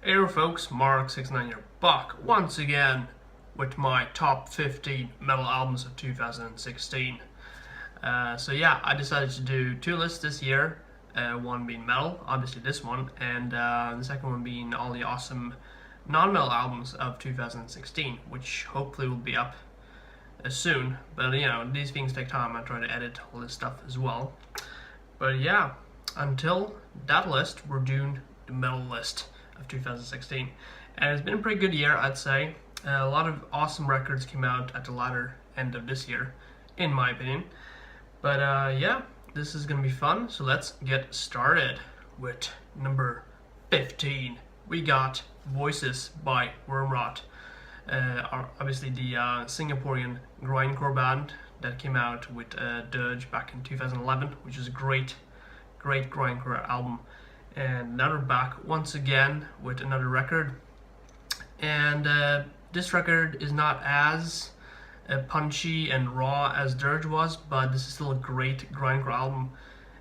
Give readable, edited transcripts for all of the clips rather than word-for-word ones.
Hey there folks, Mark69 here, back once again with my top 15 metal albums of 2016. So yeah, I decided to do two lists this year, one being metal, obviously this one, and the second one being all the awesome non-metal albums of 2016, which hopefully will be up soon. But you know, these things take time. I try to edit all this stuff as well. But yeah, until that list, we're doing the metal list of 2016, and it's been a pretty good year, I'd say. A lot of awesome records came out at the latter end of this year, in my opinion. But yeah, this is gonna be fun, so let's get started with number 15. We got Voices by Wormrot. Obviously the Singaporean grindcore band that came out with Dirge back in 2011, which is a great grindcore album. And now we're back once again with another record, and this record is not as punchy and raw as Dirge was, but this is still a great grindcore album.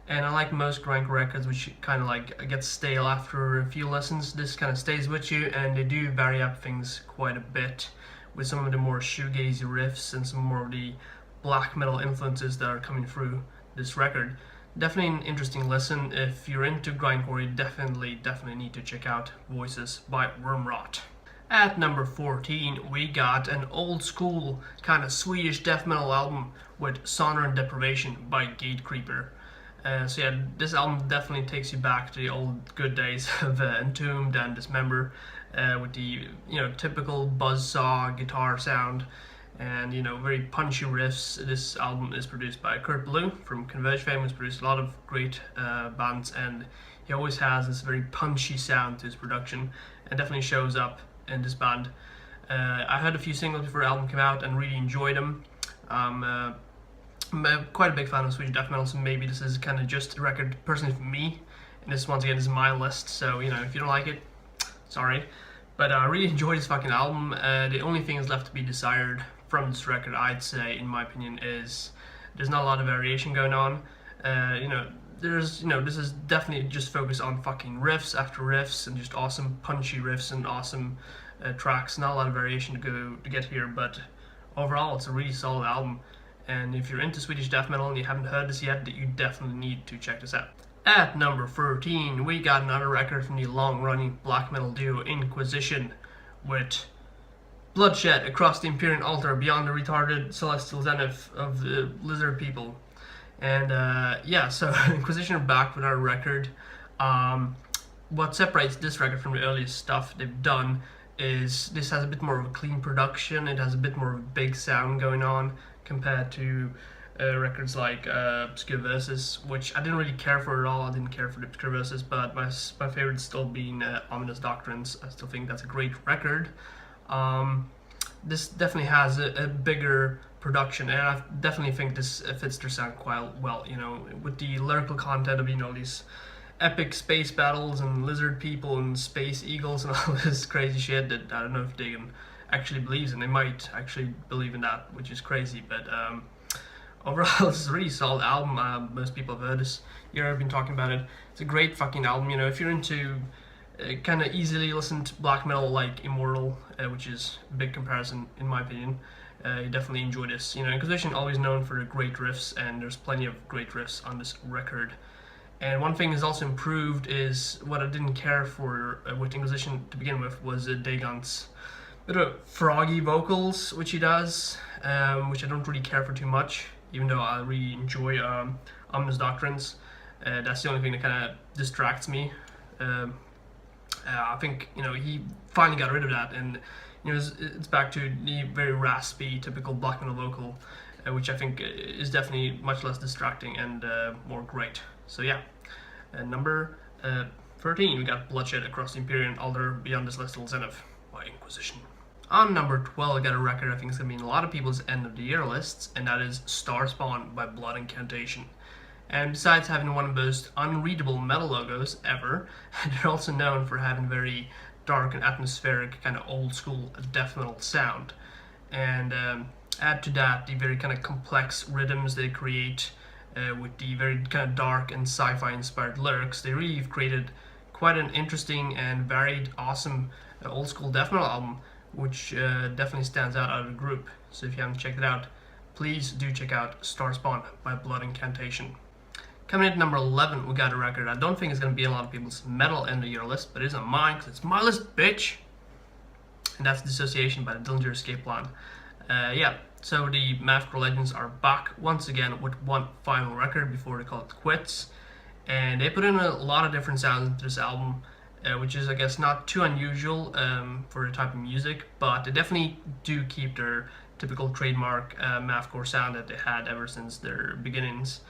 And I like most grindcore records which kind of like get stale after a few listens. This kind of stays with you, and they do vary up things quite a bit with some of the more shoegazy riffs and some more of the black metal influences that are coming through this record. Definitely an interesting listen. If you're into grindcore, you definitely need to check out Voices by Wormrot. At number 14, we got an old school kind of Swedish death metal album with Sonar Deprivation by Gatecreeper. So yeah, this album definitely takes you back to the old good days of Entombed and Dismember, with the typical buzzsaw guitar sound and very punchy riffs. This album is produced by Kurt Ballou from Converge fame. He's produced a lot of great bands, and he always has this very punchy sound to his production, and definitely shows up in this band. I heard a few singles before the album came out and really enjoyed them. I'm quite a big fan of Swedish death metal, so maybe this is kind of just a record personally for me, and this once again is my list, so if you don't like it, sorry. But I really enjoyed this fucking album. The only thing that's left to be desired from this record, I'd say, in my opinion, is there's not a lot of variation going on. This is definitely just focused on fucking riffs after riffs and just awesome punchy riffs and awesome tracks. Not a lot of variation to get here, but overall it's a really solid album. And if you're into Swedish death metal and you haven't heard this yet, you definitely need to check this out. At number 13, we got another record from the long-running black metal duo Inquisition with Bloodshed Across the Empyrean Altar Beyond the Retarded Celestial Zenith of the Lizard People. And yeah, so Inquisition are back with our record. What separates this record from the earliest stuff they've done is this has a bit more of a clean production. It has a bit more of a big sound going on compared to records like Obscure Verses, which I didn't really care for at all. I didn't care for the Obscure Verses, but my favorite still being Ominous Doctrines. I still think that's a great record. This definitely has a bigger production, and I definitely think this fits their sound quite well, with the lyrical content of these epic space battles and lizard people and space eagles and all this crazy shit that I don't know if Dagan actually believes in. They might actually believe in that, which is crazy, but overall this is a really solid album. Most people have heard this year. I've been talking about it. It's a great fucking album. If you're into kind of easily listened to black metal like Immortal, which is a big comparison in my opinion, you definitely enjoy this. Inquisition always known for the great riffs, and there's plenty of great riffs on this record. And one thing is also improved is what I didn't care for with Inquisition to begin with was Dagan's bit of froggy vocals, which he does, which I don't really care for too much, even though I really enjoy Ominous Doctrines. That's the only thing that kind of distracts me. I think he finally got rid of that, and it's back to the very raspy, typical black metal vocal, which I think is definitely much less distracting and more great. So yeah, number 13, we got Bloodshed Across the Empyrean Altar Beyond the Celestial Zenith by Inquisition. On number 12, I got a record I think is going to be in a lot of people's end of the year lists, and that is Starspawn by Blood Incantation. And besides having one of the most unreadable metal logos ever, they're also known for having very dark and atmospheric kind of old school death metal sound. And add to that the very kind of complex rhythms they create with the very kind of dark and sci-fi inspired lyrics. They really have created quite an interesting and varied, awesome old school death metal album, which definitely stands out of the group. So if you haven't checked it out, please do check out Starspawn by Blood Incantation. Coming in at number 11, we got a record I don't think is going to be on a lot of people's metal end of year list, but it is on mine because it's my list, bitch! And that's Dissociation by the Dillinger Escape Plan. Yeah, so the Mathcore Legends are back once again with one final record before they call it quits. And they put in a lot of different sounds into this album, which is, I guess, not too unusual for the type of music, but they definitely do keep their typical trademark mathcore sound that they had ever since their beginnings.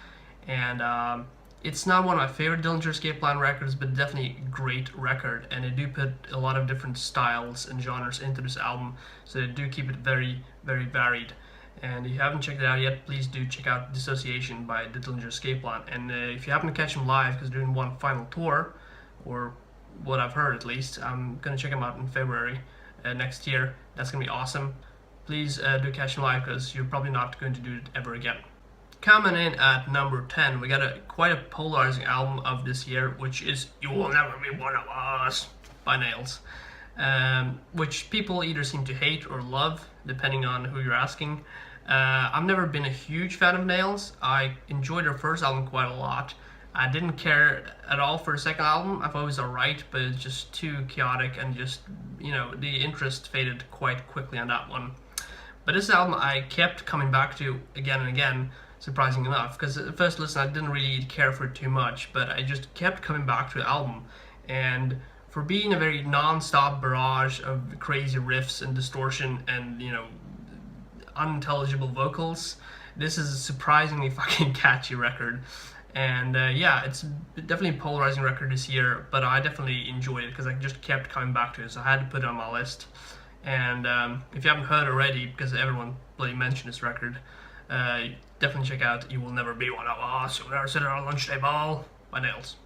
And it's not one of my favorite Dillinger Escape Plan records, but definitely a great record, and they do put a lot of different styles and genres into this album, so they do keep it very, very varied. And if you haven't checked it out yet, please do check out Dissociation by the Dillinger Escape Plan. And if you happen to catch them live, because they're doing one final tour, or what I've heard at least, I'm going to check them out in February next year. That's going to be awesome. Please do catch them live, because you're probably not going to do it ever again. Coming in at number 10, we got quite a polarizing album of this year, which is You Will Never Be One of Us by Nails, which people either seem to hate or love, depending on who you're asking. I've never been a huge fan of Nails. I enjoyed their first album quite a lot. I didn't care at all for the second album. I thought it was alright, but it's just too chaotic, and just, the interest faded quite quickly on that one. But this album I kept coming back to again and again, surprising enough, because at first listen I didn't really care for it too much, but I just kept coming back to the album. And for being a very non-stop barrage of crazy riffs and distortion and, unintelligible vocals, this is a surprisingly fucking catchy record. And yeah, it's definitely a polarizing record this year, but I definitely enjoyed it because I just kept coming back to it, so I had to put it on my list. And if you haven't heard already, because everyone bloody mentioned this record, definitely check out You Will Never Be One of Us, You'll Never Sit at Our Lunch Table by Nails.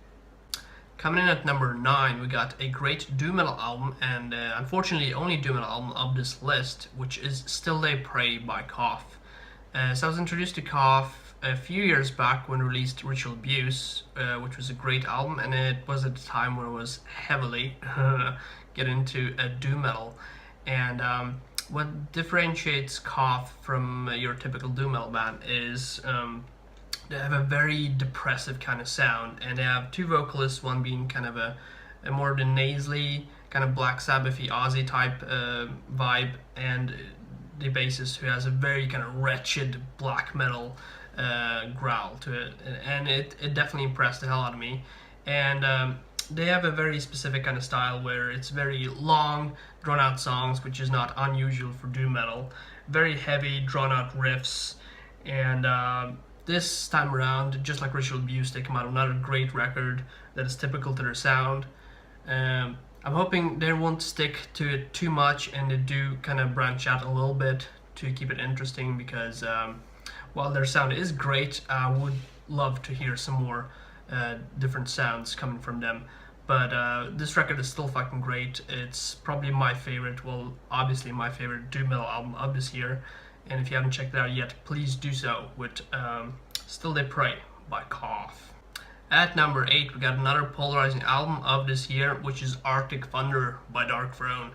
Coming in at number 9, we got a great doom metal album, and unfortunately the only doom metal album of this list, which is Still They Pray by Cough. So I was introduced to Cough a few years back when released Ritual Abuse, which was a great album, and it was at the time when I was heavily getting into doom metal. And what differentiates Cough from your typical doom metal band is they have a very depressive kind of sound, and they have two vocalists, one being kind of a more of the nasally, kind of Black Sabbath-y, Ozzy type vibe, and the bassist who has a very kind of wretched black metal growl to it, and it definitely impressed the hell out of me. And they have a very specific kind of style where it's very long, drawn-out songs, which is not unusual for doom metal. Very heavy, drawn-out riffs, and this time around, just like Ritual Abuse, they come out with another great record that is typical to their sound. I'm hoping they won't stick to it too much, and they do kind of branch out a little bit to keep it interesting, because while their sound is great, I would love to hear some more different sounds coming from them. But this record is still fucking great. It's probably my favorite, well, obviously my favorite doom metal album of this year. And if you haven't checked it out yet, please do so with Still They Pray by Cough. At number 8, we got another polarizing album of this year, which is Arctic Thunder by Darkthrone.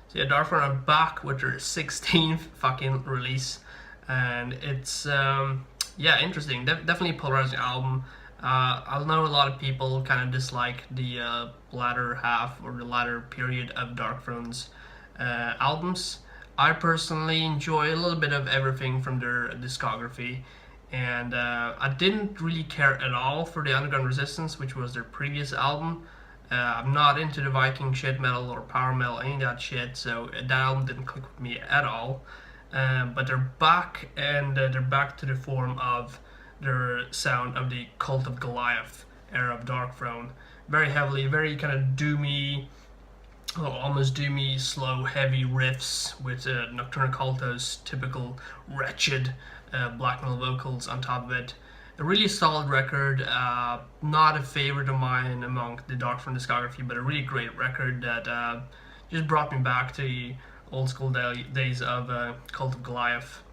So yeah, Darkthrone are back with their 16th fucking release, and it's yeah, interesting. Definitely a polarizing album. I know a lot of people kind of dislike the latter half or the latter period of Darkthrone's albums. I personally enjoy a little bit of everything from their discography, and I didn't really care at all for the Underground Resistance, which was their previous album. I'm not into the Viking shit metal or power metal, any of that shit, so that album didn't click with me at all. But they're back, and they're back to the form of their sound of the Cult of Goliath era of Darkthrone. Very heavily, very kind of doomy, almost doomy, slow, heavy riffs with Nocturnal Culto's typical wretched black metal vocals on top of it. A really solid record, not a favorite of mine among the Darkthrone discography, but a really great record that just brought me back to the old school days of Cult of Goliath.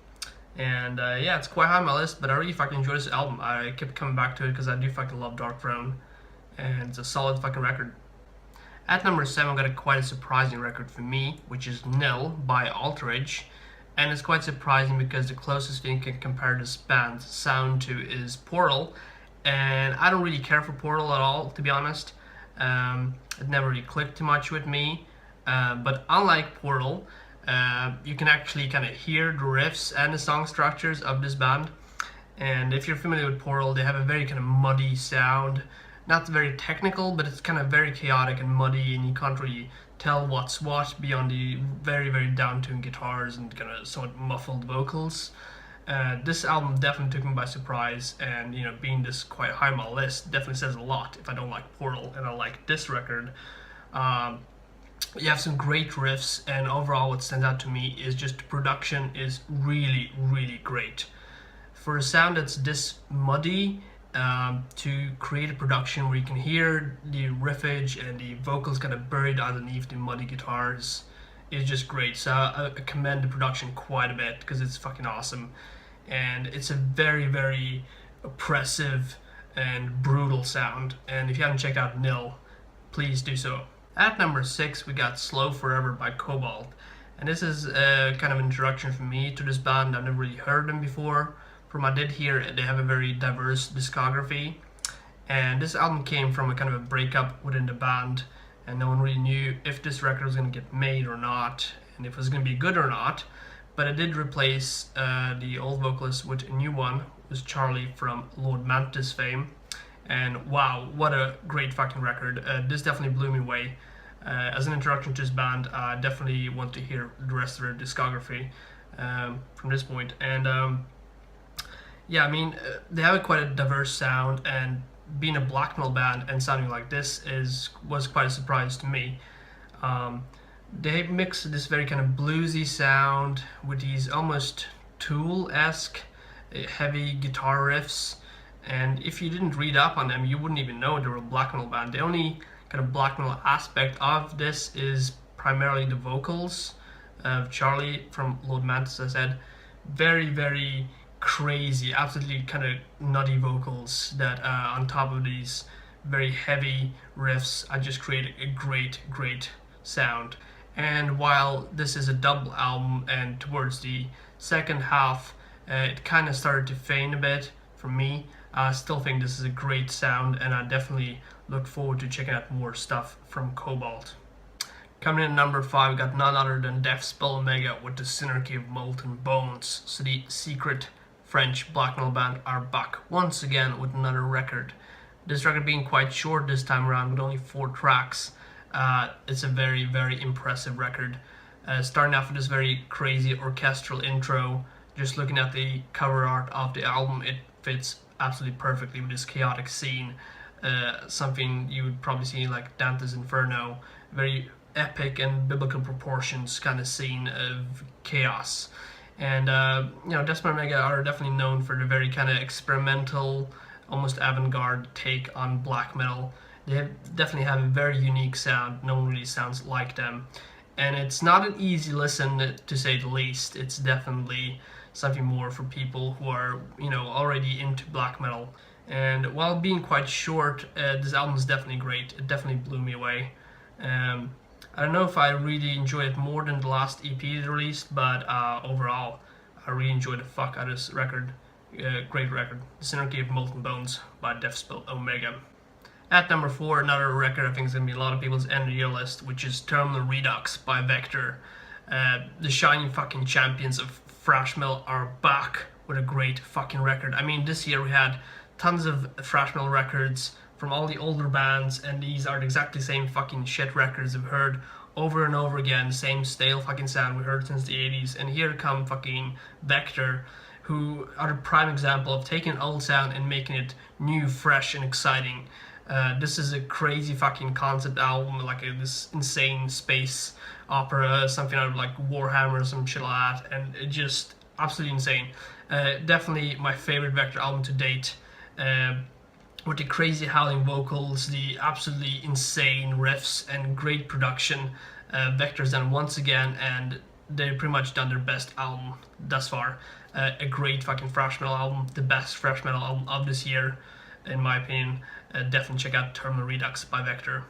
And yeah, it's quite high on my list, but I really fucking enjoy this album. I kept coming back to it because I do fucking love Darkthrone, and it's a solid fucking record. At number 7, we got quite a surprising record for me, which is Nil by Alterage. And it's quite surprising because the closest thing you can compare this band's sound to is Portal. And I don't really care for Portal at all, to be honest. It never really clicked too much with me. But unlike Portal, you can actually kind of hear the riffs and the song structures of this band. And if you're familiar with Portal, they have a very kind of muddy sound. Not very technical, but it's kind of very chaotic and muddy, and you can't really tell what's what beyond the very, very down-tuned guitars and kind of somewhat muffled vocals. This album definitely took me by surprise, and being this quite high on my list definitely says a lot if I don't like Portal and I like this record. You have some great riffs, and overall what stands out to me is just the production is really, really great. For a sound that's this muddy, to create a production where you can hear the riffage and the vocals kind of buried underneath the muddy guitars is just great. So I commend the production quite a bit because it's fucking awesome, and it's a very, very oppressive and brutal sound. And if you haven't checked out Nil, please do so. At number 6, we got Slow Forever by Cobalt, and this is kind of an introduction for me to this band. I've never really heard them before. From what I did hear, they have a very diverse discography, and this album came from a kind of a breakup within the band, and no one really knew if this record was going to get made or not, and if it was going to be good or not. But it did replace the old vocalist with a new one, it was Charlie from Lord Mantis fame, and wow, what a great fucking record. This definitely blew me away. As an introduction to this band, I definitely want to hear the rest of their discography from this point. And yeah, I mean, they have quite a diverse sound, and being a black metal band and sounding like this was quite a surprise to me. They mix this very kind of bluesy sound with these almost Tool-esque heavy guitar riffs, and if you didn't read up on them, you wouldn't even know they were a black metal band. The only kind of black metal aspect of this is primarily the vocals of Charlie from Lord Mantis, as I said. Very, very crazy, absolutely kind of nutty vocals that on top of these very heavy riffs, I just created a great, great sound. And while this is a double album, and towards the second half, it kind of started to fade a bit for me, I still think this is a great sound, and I definitely look forward to checking out more stuff from Cobalt. Coming in at number 5, we got none other than Deathspell Omega with the Synarchy of Molten Bones. So the secret French black metal band are back once again with another record. This record being quite short this time around with only 4 tracks. It's a very, very impressive record. Starting off with this very crazy orchestral intro. Just looking at the cover art of the album, it fits absolutely perfectly with this chaotic scene. Something you would probably see like Dante's Inferno. Very epic and biblical proportions kind of scene of chaos. And Deathspell Omega are definitely known for the very kind of experimental, almost avant-garde take on black metal. They definitely have a very unique sound. No one really sounds like them, and it's not an easy listen, to say the least. It's definitely something more for people who are already into black metal. And while being quite short, this album is definitely great. It definitely blew me away. I don't know if I really enjoyed it more than the last EP they released, but overall, I really enjoyed the fuck out of this record. Great record. The Synarchy of Molten Bones by Deathspell Omega. At number 4, another record I think is going to be a lot of people's end of the year list, which is Terminal Redux by Vector. The shining fucking champions of thrash metal are back with a great fucking record. I mean, this year we had tons of thrash metal records from all the older bands, and these are exactly the same fucking shit records we've heard over and over again, same stale fucking sound we heard since the 80s, and here come fucking Vector, who are a prime example of taking an old sound and making it new, fresh, and exciting. This is a crazy fucking concept album, like this insane space opera, something out of like Warhammer or some shit like that, and it just absolutely insane. Definitely my favorite Vector album to date. With the crazy howling vocals, the absolutely insane riffs, and great production. Vector's done once again, and they've pretty much done their best album thus far. A great fucking thrash metal album, the best thrash metal album of this year, in my opinion. Definitely check out Terminal Redux by Vector.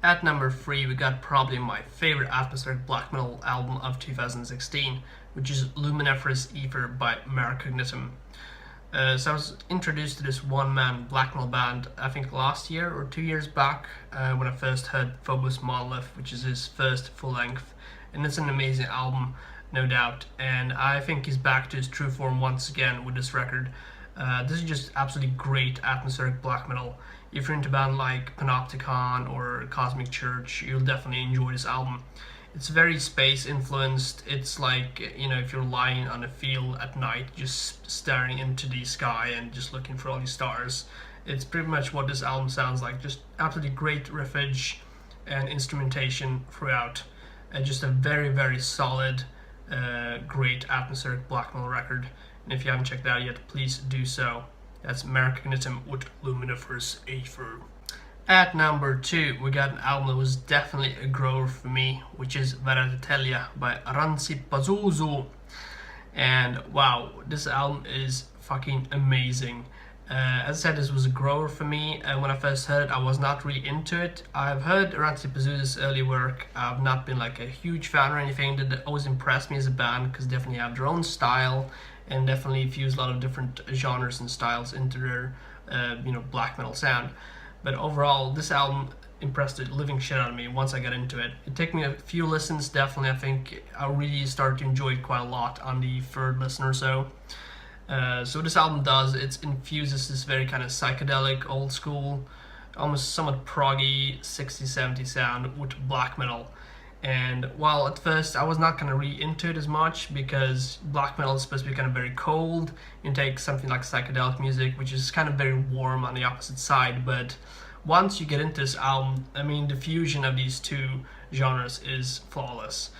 At number 3, we got probably my favorite atmospheric black metal album of 2016, which is Luminiferous Ether by Mare Cognitum. So I was introduced to this one-man black metal band, I think last year or 2 years back, when I first heard Phobos Monolith, which is his first full-length, and it's an amazing album, no doubt. And I think he's back to his true form once again with this record. This is just absolutely great atmospheric black metal. If you're into a band like Panopticon or Cosmic Church, you'll definitely enjoy this album. It's very space influenced. It's like, you know, if you're lying on a field at night, just staring into the sky and just looking for all these stars. It's pretty much what this album sounds like. Just absolutely great riffage and instrumentation throughout. Just a very, very solid, great atmospheric black metal record. And if you haven't checked it out yet, please do so. That's Mare Cognitum with Luminiferous Ether. At number 2, we got an album that was definitely a grower for me, which is Veritatelia by Ranzi Pazuzu. And wow, this album is fucking amazing. As I said, this was a grower for me. When I first heard it, I was not really into it. I've heard Ranzi Pazuzu's early work. I've not been like a huge fan or anything. That always impressed me as a band because definitely have their own style and definitely fuse a lot of different genres and styles into their black metal sound. But overall, this album impressed the living shit out of me once I got into it. It took me a few listens, definitely. I think I really started to enjoy it quite a lot on the third listen or so. So what this album does, it infuses this very kind of psychedelic, old school, almost somewhat proggy 60s, 70s sound with black metal. And while at first I was not kind of really into it as much because black metal is supposed to be kind of very cold, you take something like psychedelic music, which is kind of very warm on the opposite side. But once you get into this album, I mean, the fusion of these two genres is flawless.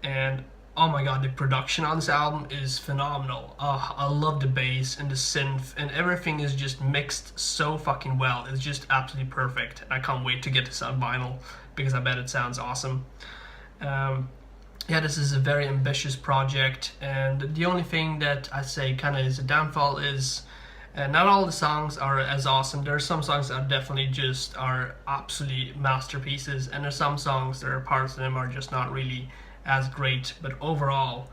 And oh my god, the production on this album is phenomenal. I love the bass and the synth, and everything is just mixed so fucking well. It's just absolutely perfect. I can't wait to get this on vinyl because I bet it sounds awesome. This is a very ambitious project, and the only thing that I say kind of is a downfall is not all the songs are as awesome. There are some songs that definitely just are absolutely masterpieces, and there's some songs that are parts of them are just not really as great. But overall,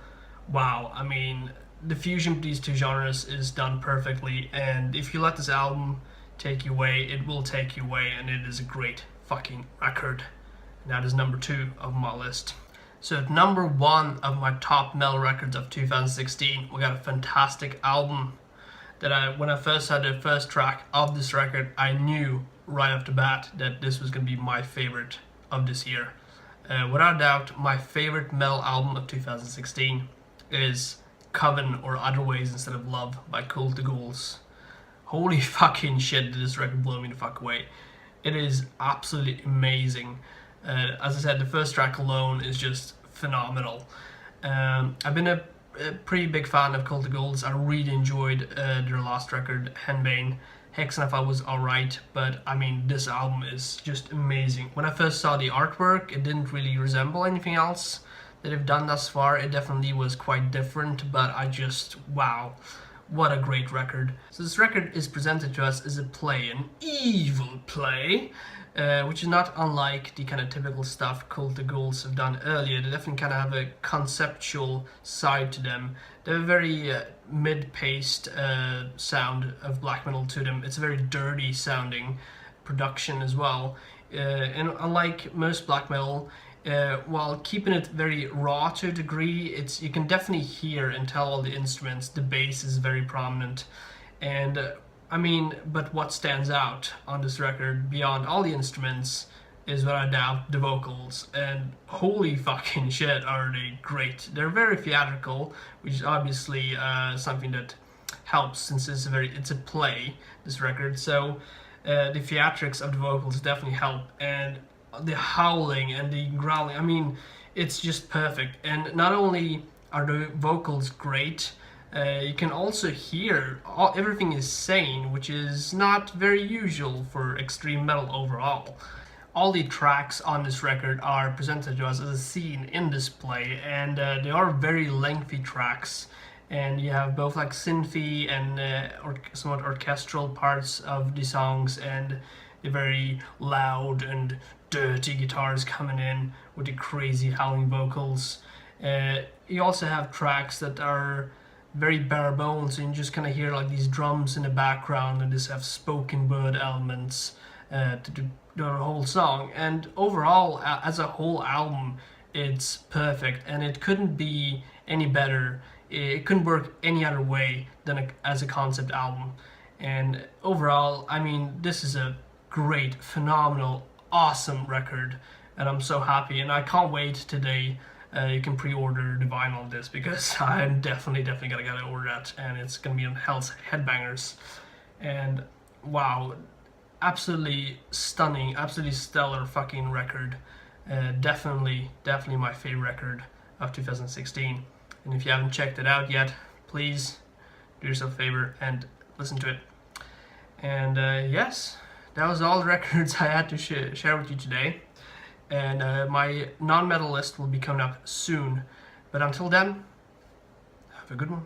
wow, I mean, the fusion of these two genres is done perfectly, and if you let this album take you away, it will take you away, and it is a great fucking record. That is number 2 of my list. So at number 1 of my top metal records of 2016, we got a fantastic album that when I first heard the first track of this record, I knew right off the bat that this was going to be my favorite of this year. Without a doubt, my favorite metal album of 2016 is Coven, or Other Ways Instead of Love by Cult of Ghouls. Holy fucking shit, did this record blow me the fuck away. It is absolutely amazing. As I said, the first track alone is just phenomenal. I've been a pretty big fan of Cult of Ghouls. I really enjoyed their last record, Henbane. Hexen was alright, but I mean, this album is just amazing. When I first saw the artwork, it didn't really resemble anything else that they've done thus far. It definitely was quite different, but wow, what a great record. So this record is presented to us as a play, an evil play, which is not unlike the kind of typical stuff Cult of Ghouls have done earlier. They definitely kind of have a conceptual side to them. They have a very mid-paced sound of black metal to them. It's a very dirty sounding production as well. And unlike most black metal, while keeping it very raw to a degree, you can definitely hear and tell all the instruments. The bass is very prominent. And but what stands out on this record beyond all the instruments is without a doubt the vocals, and holy fucking shit are they great. They're very theatrical, which is obviously something that helps since it's a play, this record. So the theatrics of the vocals definitely help, and the howling and the growling, it's just perfect. And not only are the vocals great, you can also hear everything is sane, which is not very usual for extreme metal overall. All the tracks on this record are presented to us as a scene in this play, and they are very lengthy tracks. And you have both like synthy and somewhat orchestral parts of the songs, and the very loud and dirty guitars coming in with the crazy howling vocals. You also have tracks that are very bare bones, and you just kind of hear like these drums in the background, and just have spoken word elements to do the whole song. And overall, as a whole album, it's perfect, and it couldn't be any better. It couldn't work any other way than as a concept album. And overall, I mean, this is a great, phenomenal, awesome record, and I'm so happy, and I can't wait today. You can pre-order the vinyl of this, because I'm definitely gonna get to order that, and it's gonna be on Hell's Headbangers. And wow, absolutely stunning, absolutely stellar fucking record. Definitely my favorite record of 2016. And if you haven't checked it out yet, please do yourself a favor and listen to it. And yes, that was all the records I had to share with you today. And my non-metal list will be coming up soon. But until then, have a good one.